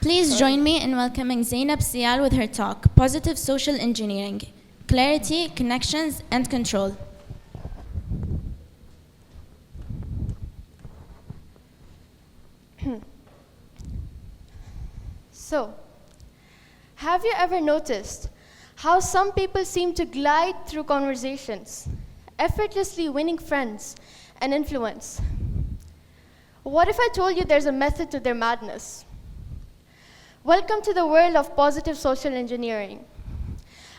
Please join me in welcoming Zainab Sial with her talk, Positive Social Engineering, Clarity, Connections, and Control. So, have you ever noticed how some people seem to glide through conversations, effortlessly winning friends and influence? What if I told you there's a method to their madness? Welcome to the world of positive social engineering,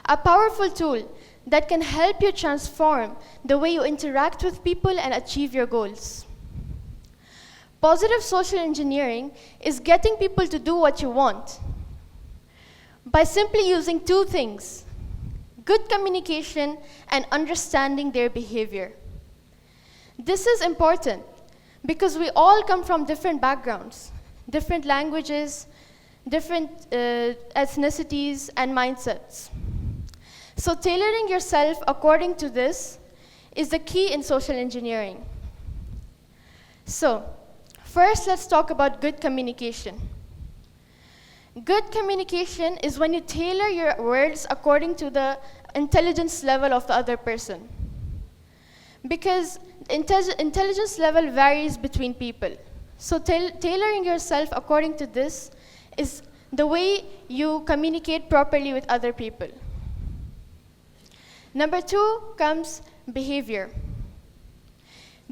a powerful tool that can help you transform the way you interact with people and achieve your goals. Positive social engineering is getting people to do what you want by simply using two things: good communication and understanding their behavior. This is important because we all come from different backgrounds, different languages, different ethnicities and mindsets. So tailoring yourself according to this is the key in social engineering. So, first, let's talk about good communication. Good communication is when you tailor your words according to the intelligence level of the other person. Because intelligence level varies between people. So tailoring yourself according to this is the way you communicate properly with other people. Number two comes behavior.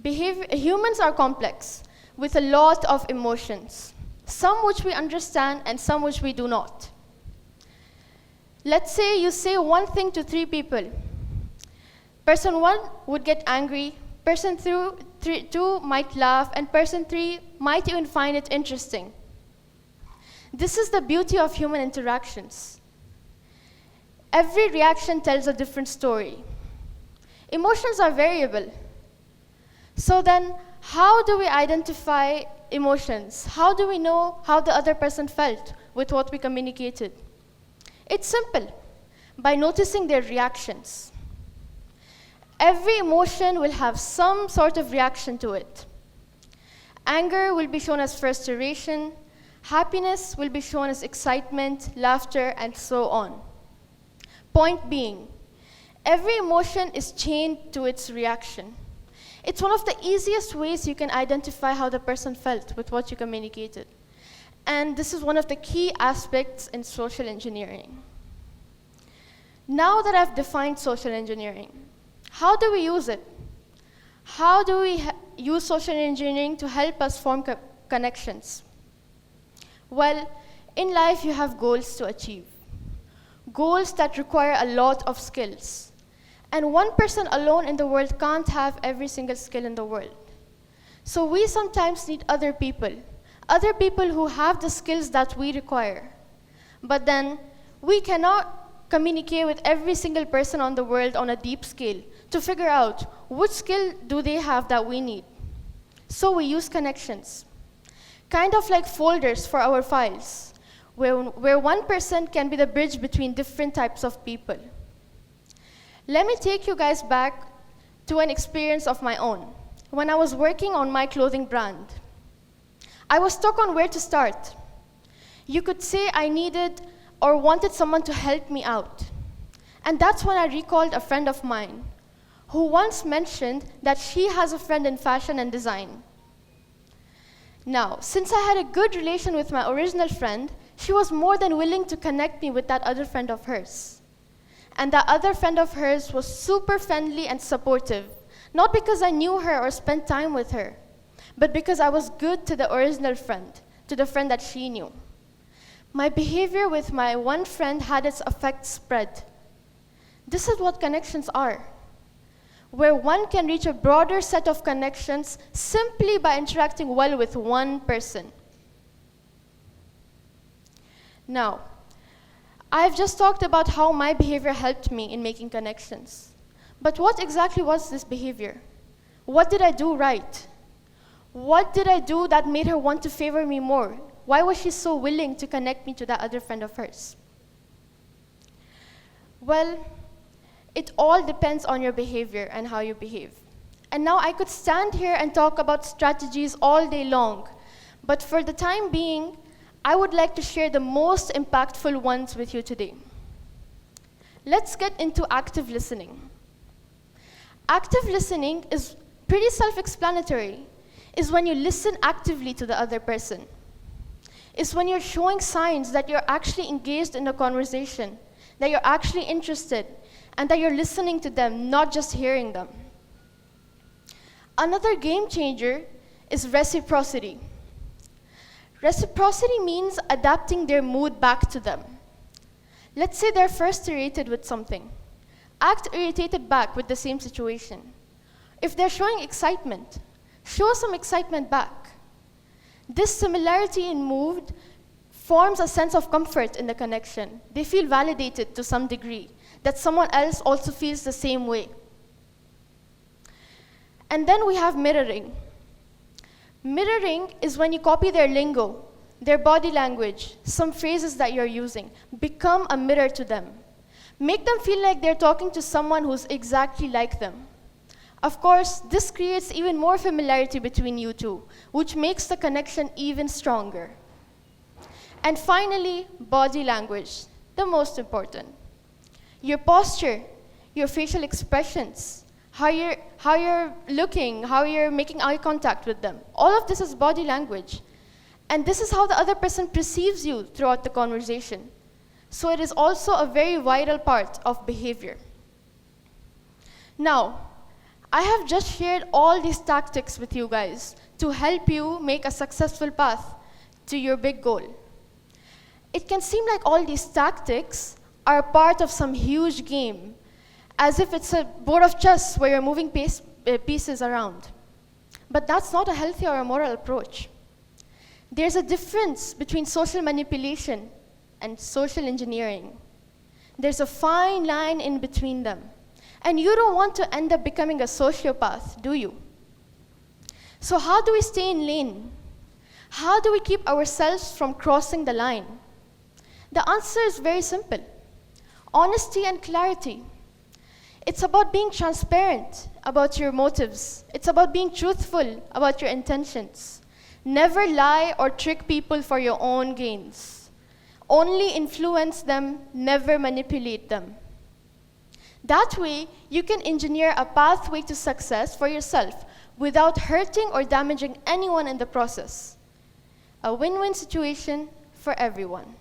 Humans are complex, with a lot of emotions, some which we understand and some which we do not. Let's say you say one thing to three people. Person one would get angry, person two might laugh, and person three might even find it interesting. This is the beauty of human interactions. Every reaction tells a different story. Emotions are variable. So then, how do we identify emotions? How do we know how the other person felt with what we communicated? It's simple, by noticing their reactions. Every emotion will have some sort of reaction to it. Anger will be shown as frustration, happiness will be shown as excitement, laughter, and so on. Point being, every emotion is chained to its reaction. It's one of the easiest ways you can identify how the person felt with what you communicated. And this is one of the key aspects in social engineering. Now that I've defined social engineering, how do we use it? How do we use social engineering to help us form connections? Well, in life you have goals to achieve. Goals that require a lot of skills. And one person alone in the world can't have every single skill in the world. So we sometimes need other people who have the skills that we require. But then we cannot communicate with every single person on the world on a deep scale to figure out which skill do they have that we need. So we use connections, kind of like folders for our files, where one person can be the bridge between different types of people. Let me take you guys back to an experience of my own. When I was working on my clothing brand, I was stuck on where to start. You could say I needed or wanted someone to help me out. And that's when I recalled a friend of mine who once mentioned that she has a friend in fashion and design. Now, since I had a good relation with my original friend, she was more than willing to connect me with that other friend of hers. And that other friend of hers was super friendly and supportive, not because I knew her or spent time with her, but because I was good to the original friend, to the friend that she knew. My behavior with my one friend had its effect spread. This is what connections are, where one can reach a broader set of connections simply by interacting well with one person. Now, I've just talked about how my behavior helped me in making connections. But what exactly was this behavior? What did I do right? What did I do that made her want to favor me more? Why was she so willing to connect me to that other friend of hers? Well, it all depends on your behavior and how you behave. And now I could stand here and talk about strategies all day long, but for the time being, I would like to share the most impactful ones with you today. Let's get into active listening. Active listening is pretty self-explanatory. It's when you listen actively to the other person. It's when you're showing signs that you're actually engaged in a conversation, that you're actually interested, and that you're listening to them, not just hearing them. Another game changer is reciprocity. Reciprocity means adapting their mood back to them. Let's say they're frustrated with something. Act irritated back with the same situation. If they're showing excitement, show some excitement back. This similarity in mood forms a sense of comfort in the connection. They feel validated to some degree, that someone else also feels the same way. And then we have mirroring. Mirroring is when you copy their lingo, their body language, some phrases that you're using. Become a mirror to them. Make them feel like they're talking to someone who's exactly like them. Of course, this creates even more familiarity between you two, which makes the connection even stronger. And finally, body language, the most important. Your posture, your facial expressions, how you're looking, how you're making eye contact with them. All of this is body language. And this is how the other person perceives you throughout the conversation. So it is also a very vital part of behavior. Now, I have just shared all these tactics with you guys to help you make a successful path to your big goal. It can seem like all these tactics are a part of some huge game, as if it's a board of chess where you're moving pieces around. But that's not a healthy or a moral approach. There's a difference between social manipulation and social engineering. There's a fine line in between them. And you don't want to end up becoming a sociopath, do you? So how do we stay in lane? How do we keep ourselves from crossing the line? The answer is very simple. Honesty and clarity. It's about being transparent about your motives. It's about being truthful about your intentions. Never lie or trick people for your own gains. Only influence them, never manipulate them. That way, you can engineer a pathway to success for yourself without hurting or damaging anyone in the process. A win-win situation for everyone.